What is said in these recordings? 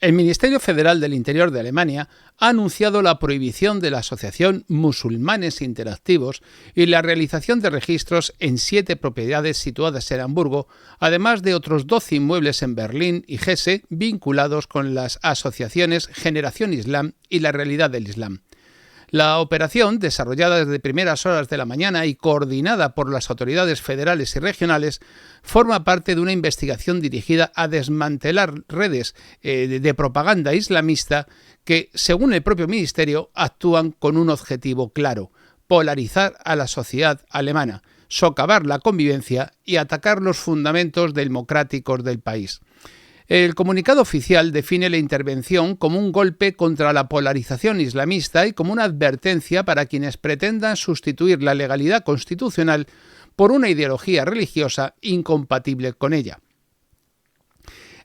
El Ministerio Federal del Interior de Alemania ha anunciado la prohibición de la asociación Musulmanes Interactivos y la realización de registros en 7 propiedades situadas en Hamburgo, además de otros 12 inmuebles en Berlín y Hesse vinculados con las asociaciones Generación Islam y la Realidad del Islam. La operación, desarrollada desde primeras horas de la mañana y coordinada por las autoridades federales y regionales, forma parte de una investigación dirigida a desmantelar redes de propaganda islamista que, según el propio ministerio, actúan con un objetivo claro: polarizar a la sociedad alemana, socavar la convivencia y atacar los fundamentos democráticos del país. El comunicado oficial define la intervención como un golpe contra la polarización islamista y como una advertencia para quienes pretendan sustituir la legalidad constitucional por una ideología religiosa incompatible con ella.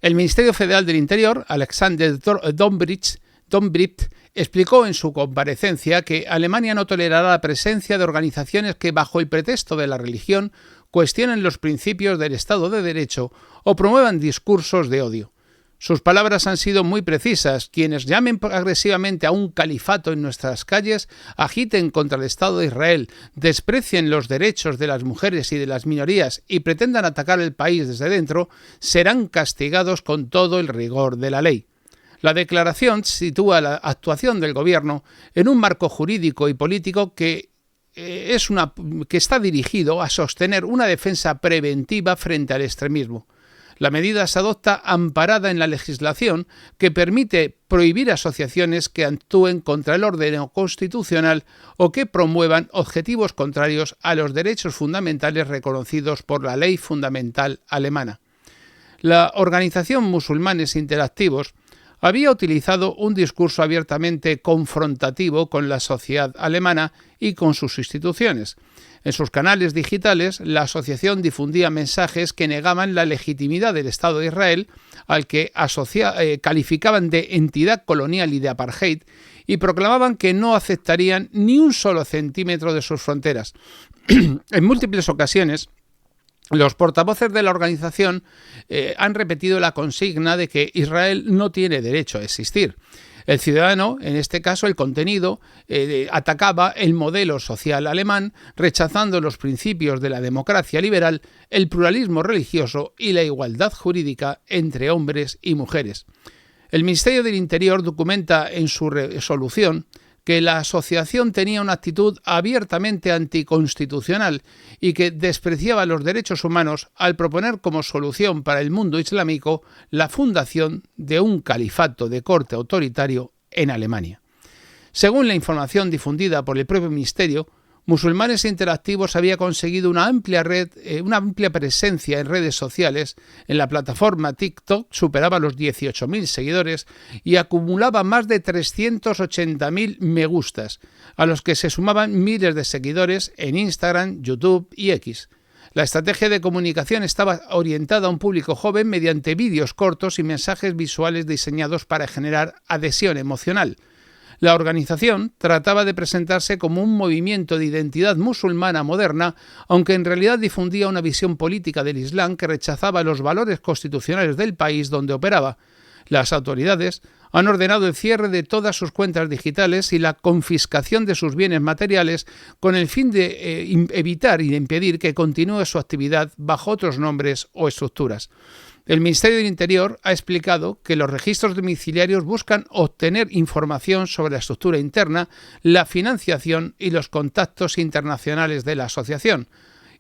El Ministerio Federal del Interior, Alexander Dombricht, explicó en su comparecencia que Alemania no tolerará la presencia de organizaciones que, bajo el pretexto de la religión, cuestionen los principios del Estado de Derecho o promuevan discursos de odio. Sus palabras han sido muy precisas: quienes llamen agresivamente a un califato en nuestras calles, agiten contra el Estado de Israel, desprecien los derechos de las mujeres y de las minorías y pretendan atacar el país desde dentro, serán castigados con todo el rigor de la ley. La declaración sitúa la actuación del gobierno en un marco jurídico y político que está dirigido a sostener una defensa preventiva frente al extremismo. La medida se adopta amparada en la legislación que permite prohibir asociaciones que actúen contra el orden constitucional o que promuevan objetivos contrarios a los derechos fundamentales reconocidos por la ley fundamental alemana. La organización Musulmanes Interactivos había utilizado un discurso abiertamente confrontativo con la sociedad alemana y con sus instituciones. En sus canales digitales, la asociación difundía mensajes que negaban la legitimidad del Estado de Israel, al que calificaban de entidad colonial y de apartheid, y proclamaban que no aceptarían ni un solo centímetro de sus fronteras. En múltiples ocasiones, los portavoces de la organización han repetido la consigna de que Israel no tiene derecho a existir. El ciudadano, en este caso el contenido, atacaba el modelo social alemán, rechazando los principios de la democracia liberal, el pluralismo religioso y la igualdad jurídica entre hombres y mujeres. El Ministerio del Interior documenta en su resolución que la asociación tenía una actitud abiertamente anticonstitucional y que despreciaba los derechos humanos al proponer como solución para el mundo islámico la fundación de un califato de corte autoritario en Alemania. Según la información difundida por el propio ministerio, Musulmanes Interactivos había conseguido una amplia presencia en redes sociales. En la plataforma TikTok superaba los 18.000 seguidores y acumulaba más de 380.000 me gustas, a los que se sumaban miles de seguidores en Instagram, YouTube y X. La estrategia de comunicación estaba orientada a un público joven mediante vídeos cortos y mensajes visuales diseñados para generar adhesión emocional. La organización trataba de presentarse como un movimiento de identidad musulmana moderna, aunque en realidad difundía una visión política del Islam que rechazaba los valores constitucionales del país donde operaba. Las autoridades han ordenado el cierre de todas sus cuentas digitales y la confiscación de sus bienes materiales con el fin de evitar y de impedir que continúe su actividad bajo otros nombres o estructuras. El Ministerio del Interior ha explicado que los registros domiciliarios buscan obtener información sobre la estructura interna, la financiación y los contactos internacionales de la asociación.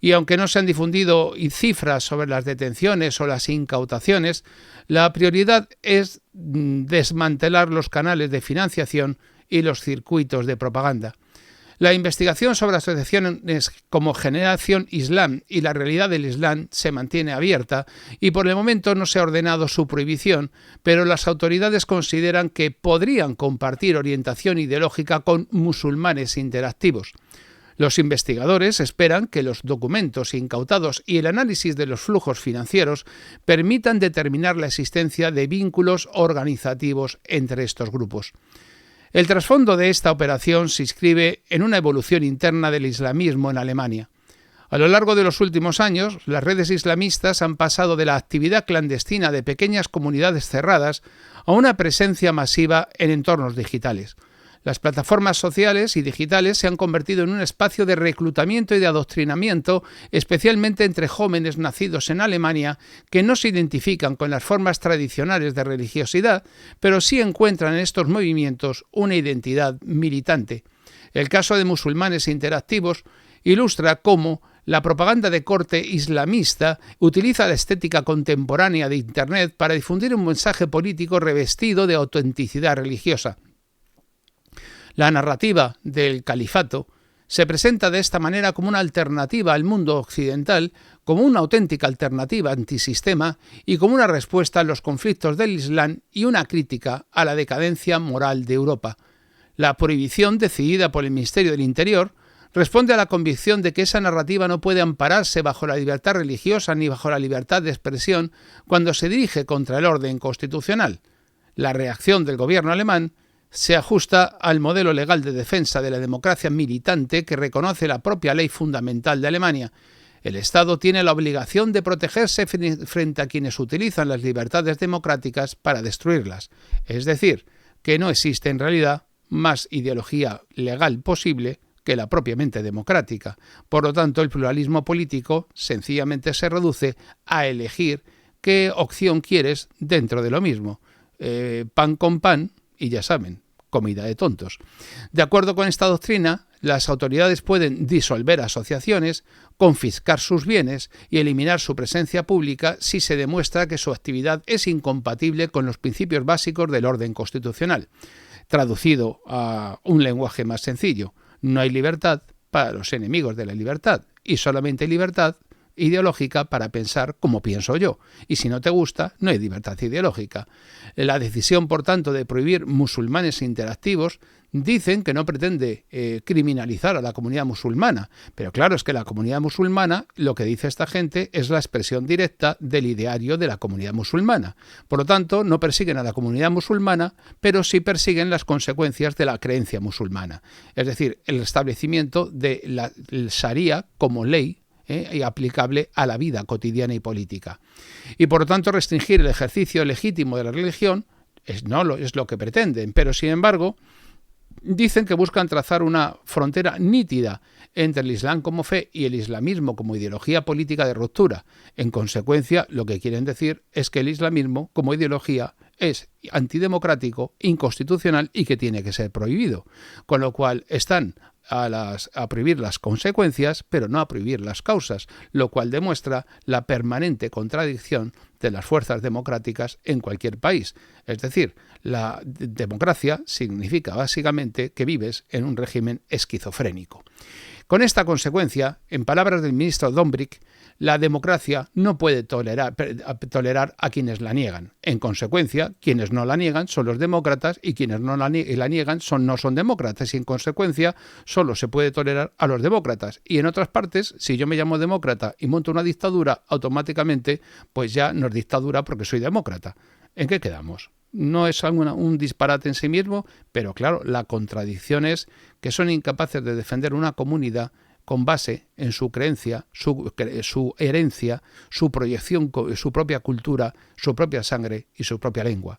Y aunque no se han difundido cifras sobre las detenciones o las incautaciones, la prioridad es desmantelar los canales de financiación y los circuitos de propaganda. La investigación sobre asociaciones como Generación Islam y la Realidad del Islam se mantiene abierta y por el momento no se ha ordenado su prohibición, pero las autoridades consideran que podrían compartir orientación ideológica con musulmanes interactivos. Los investigadores esperan que los documentos incautados y el análisis de los flujos financieros permitan determinar la existencia de vínculos organizativos entre estos grupos. El trasfondo de esta operación se inscribe en una evolución interna del islamismo en Alemania. A lo largo de los últimos años, las redes islamistas han pasado de la actividad clandestina de pequeñas comunidades cerradas a una presencia masiva en entornos digitales. Las plataformas sociales y digitales se han convertido en un espacio de reclutamiento y de adoctrinamiento, especialmente entre jóvenes nacidos en Alemania que no se identifican con las formas tradicionales de religiosidad, pero sí encuentran en estos movimientos una identidad militante. El caso de Musulmanes Interactivos ilustra cómo la propaganda de corte islamista utiliza la estética contemporánea de Internet para difundir un mensaje político revestido de autenticidad religiosa. La narrativa del califato se presenta de esta manera como una alternativa al mundo occidental, como una auténtica alternativa antisistema y como una respuesta a los conflictos del Islam y una crítica a la decadencia moral de Europa. La prohibición decidida por el Ministerio del Interior responde a la convicción de que esa narrativa no puede ampararse bajo la libertad religiosa ni bajo la libertad de expresión cuando se dirige contra el orden constitucional. La reacción del gobierno alemán se ajusta al modelo legal de defensa de la democracia militante que reconoce la propia ley fundamental de Alemania. El Estado tiene la obligación de protegerse frente a quienes utilizan las libertades democráticas para destruirlas. Es decir, que no existe en realidad más ideología legal posible que la propiamente democrática. Por lo tanto, el pluralismo político sencillamente se reduce a elegir qué opción quieres dentro de lo mismo. Pan con pan, y ya saben, comida de tontos. De acuerdo con esta doctrina, las autoridades pueden disolver asociaciones, confiscar sus bienes y eliminar su presencia pública si se demuestra que su actividad es incompatible con los principios básicos del orden constitucional. Traducido a un lenguaje más sencillo, no hay libertad para los enemigos de la libertad y solamente hay libertad ideológica para pensar como pienso yo. Y si no te gusta, no hay libertad ideológica. La decisión, por tanto, de prohibir Musulmanes Interactivos dicen que no pretende criminalizar a la comunidad musulmana. Pero claro, es que la comunidad musulmana, lo que dice esta gente, es la expresión directa del ideario de la comunidad musulmana. Por lo tanto, no persiguen a la comunidad musulmana, pero sí persiguen las consecuencias de la creencia musulmana. Es decir, el establecimiento de la Sharia como ley y aplicable a la vida cotidiana y política. Y por lo tanto restringir el ejercicio legítimo de la religión es lo que pretenden, pero sin embargo dicen que buscan trazar una frontera nítida entre el Islam como fe y el islamismo como ideología política de ruptura. En consecuencia, lo que quieren decir es que el islamismo como ideología es antidemocrático, inconstitucional y que tiene que ser prohibido. Con lo cual están a prohibir las consecuencias, pero no a prohibir las causas, lo cual demuestra la permanente contradicción de las fuerzas democráticas en cualquier país. Es decir, la democracia significa básicamente que vives en un régimen esquizofrénico. Con esta consecuencia, en palabras del ministro Dombrick, la democracia no puede tolerar a quienes la niegan. En consecuencia, quienes no la niegan son los demócratas y quienes no la niegan no son demócratas y en consecuencia solo se puede tolerar a los demócratas. Y en otras partes, si yo me llamo demócrata y monto una dictadura, automáticamente pues ya no es dictadura porque soy demócrata. ¿En qué quedamos? No es un disparate en sí mismo, pero claro, la contradicción es que son incapaces de defender una comunidad con base en su creencia, su herencia, su proyección, su propia cultura, su propia sangre y su propia lengua.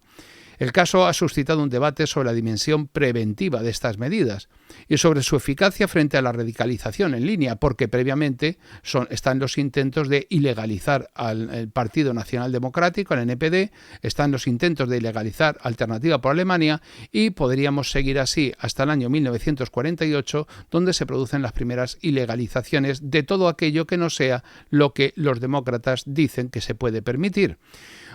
El caso ha suscitado un debate sobre la dimensión preventiva de estas medidas y sobre su eficacia frente a la radicalización en línea, porque previamente están los intentos de ilegalizar al Partido Nacional Democrático, al NPD, están los intentos de ilegalizar Alternativa por Alemania y podríamos seguir así hasta el año 1948, donde se producen las primeras ilegalizaciones de todo aquello que no sea lo que los demócratas dicen que se puede permitir.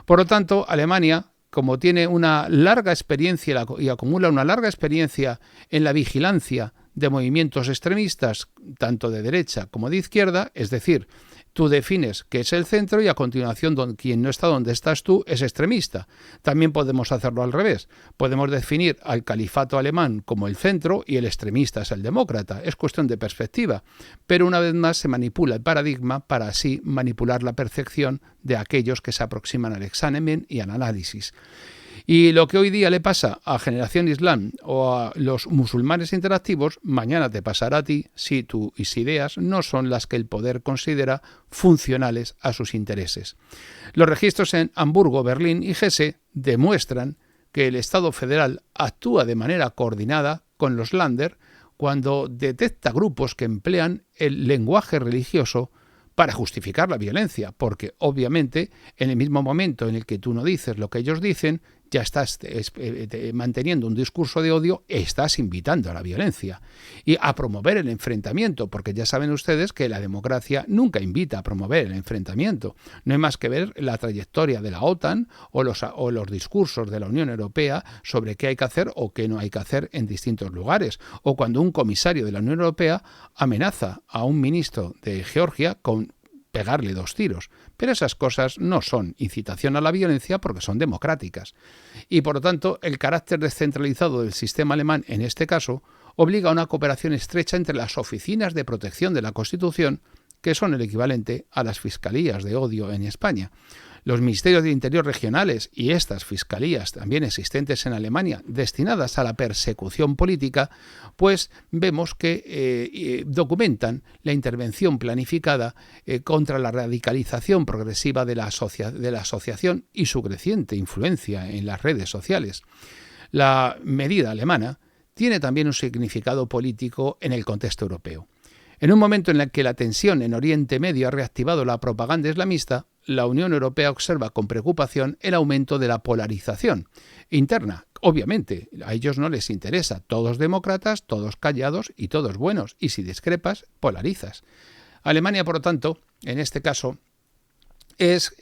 Por lo tanto, Alemania, como tiene una larga experiencia y acumula una larga experiencia en la vigilancia de movimientos extremistas, tanto de derecha como de izquierda, es decir, tú defines qué es el centro y a continuación quien no está donde estás tú es extremista. También podemos hacerlo al revés. Podemos definir al califato alemán como el centro y el extremista es el demócrata. Es cuestión de perspectiva. Pero una vez más se manipula el paradigma para así manipular la percepción de aquellos que se aproximan al examen y al análisis. Y lo que hoy día le pasa a Generación Islam o a los musulmanes interactivos, mañana te pasará a ti si tus ideas no son las que el poder considera funcionales a sus intereses. Los registros en Hamburgo, Berlín y Hesse demuestran que el Estado federal actúa de manera coordinada con los Länder cuando detecta grupos que emplean el lenguaje religioso para justificar la violencia, porque obviamente en el mismo momento en el que tú no dices lo que ellos dicen, ya estás manteniendo un discurso de odio, estás invitando a la violencia y a promover el enfrentamiento, porque ya saben ustedes que la democracia nunca invita a promover el enfrentamiento. No hay más que ver la trayectoria de la OTAN o los discursos de la Unión Europea sobre qué hay que hacer o qué no hay que hacer en distintos lugares, o cuando un comisario de la Unión Europea amenaza a un ministro de Georgia con pegarle 2 tiros. Pero esas cosas no son incitación a la violencia porque son democráticas. Y por lo tanto, el carácter descentralizado del sistema alemán, en este caso, obliga a una cooperación estrecha entre las oficinas de protección de la Constitución, que son el equivalente a las fiscalías de odio en España. Los ministerios de Interior regionales y estas fiscalías también existentes en Alemania destinadas a la persecución política, pues vemos que documentan la intervención planificada contra la radicalización progresiva de la asociación y su creciente influencia en las redes sociales. La medida alemana tiene también un significado político en el contexto europeo. En un momento en el que la tensión en Oriente Medio ha reactivado la propaganda islamista, la Unión Europea observa con preocupación el aumento de la polarización interna. Obviamente, a ellos no les interesa. Todos demócratas, todos callados y todos buenos. Y si discrepas, polarizas. Alemania, por lo tanto, en este caso, es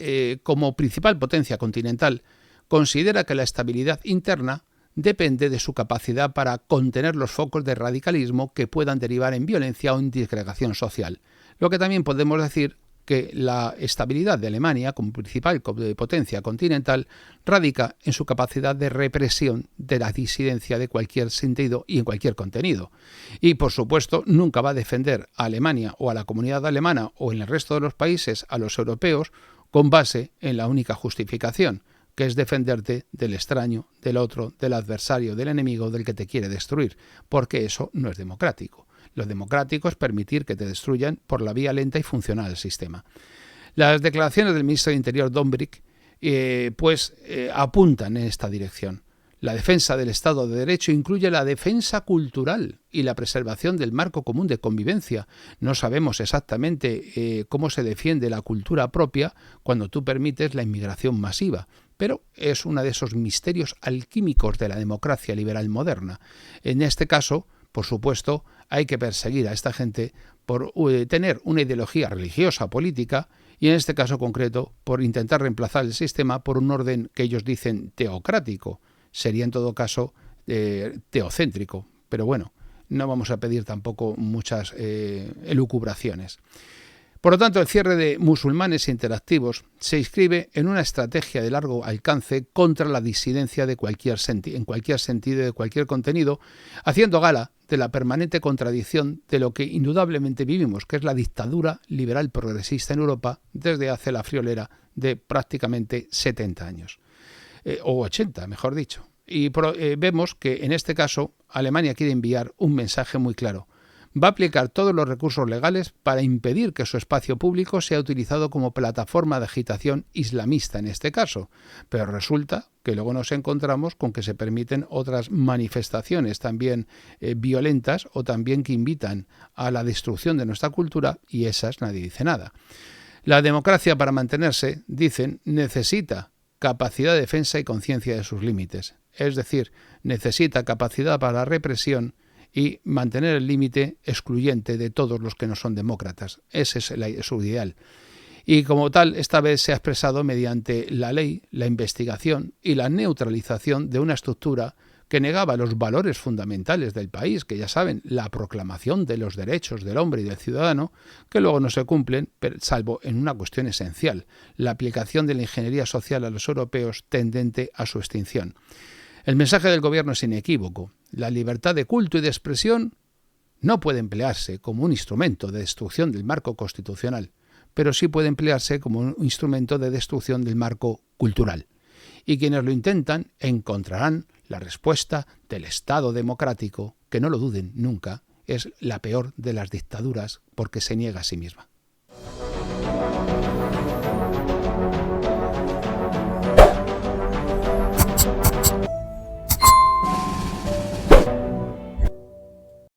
como principal potencia continental, considera que la estabilidad interna depende de su capacidad para contener los focos de radicalismo que puedan derivar en violencia o en disgregación social. Lo que también podemos decir que la estabilidad de Alemania como principal potencia continental radica en su capacidad de represión de la disidencia de cualquier sentido y en cualquier contenido. Y, por supuesto, nunca va a defender a Alemania o a la comunidad alemana o en el resto de los países a los europeos con base en la única justificación, que es defenderte del extraño, del otro, del adversario, del enemigo, del que te quiere destruir, porque eso no es democrático. Lo democrático es permitir que te destruyan por la vía lenta y funcional del sistema. Las declaraciones del ministro de Interior, Dombrick, apuntan en esta dirección. La defensa del Estado de Derecho incluye la defensa cultural y la preservación del marco común de convivencia. No sabemos exactamente cómo se defiende la cultura propia cuando tú permites la inmigración masiva, pero es uno de esos misterios alquímicos de la democracia liberal moderna. En este caso, por supuesto, hay que perseguir a esta gente por tener una ideología religiosa política y en este caso concreto por intentar reemplazar el sistema por un orden que ellos dicen teocrático. Sería en todo caso teocéntrico, pero bueno, no vamos a pedir tampoco muchas elucubraciones. Por lo tanto, el cierre de musulmanes interactivos se inscribe en una estrategia de largo alcance contra la disidencia en cualquier sentido y de cualquier contenido, haciendo gala de la permanente contradicción de lo que indudablemente vivimos, que es la dictadura liberal progresista en Europa desde hace la friolera de prácticamente 70 años. O 80, mejor dicho. Y vemos que en este caso Alemania quiere enviar un mensaje muy claro. Va a aplicar todos los recursos legales para impedir que su espacio público sea utilizado como plataforma de agitación islamista en este caso. Pero resulta que luego nos encontramos con que se permiten otras manifestaciones también violentas o también que invitan a la destrucción de nuestra cultura y esas nadie dice nada. La democracia, para mantenerse, dicen, necesita capacidad de defensa y conciencia de sus límites. Es decir, necesita capacidad para la represión y mantener el límite excluyente de todos los que no son demócratas. Ese es su ideal. Y como tal, esta vez se ha expresado mediante la ley, la investigación y la neutralización de una estructura que negaba los valores fundamentales del país, que ya saben, la proclamación de los derechos del hombre y del ciudadano, que luego no se cumplen, salvo en una cuestión esencial, la aplicación de la ingeniería social a los europeos tendente a su extinción. El mensaje del gobierno es inequívoco. La libertad de culto y de expresión no puede emplearse como un instrumento de destrucción del marco constitucional, pero sí puede emplearse como un instrumento de destrucción del marco cultural. y quienes lo intentan encontrarán la respuesta del Estado democrático, que no lo duden nunca, es la peor de las dictaduras porque se niega a sí misma.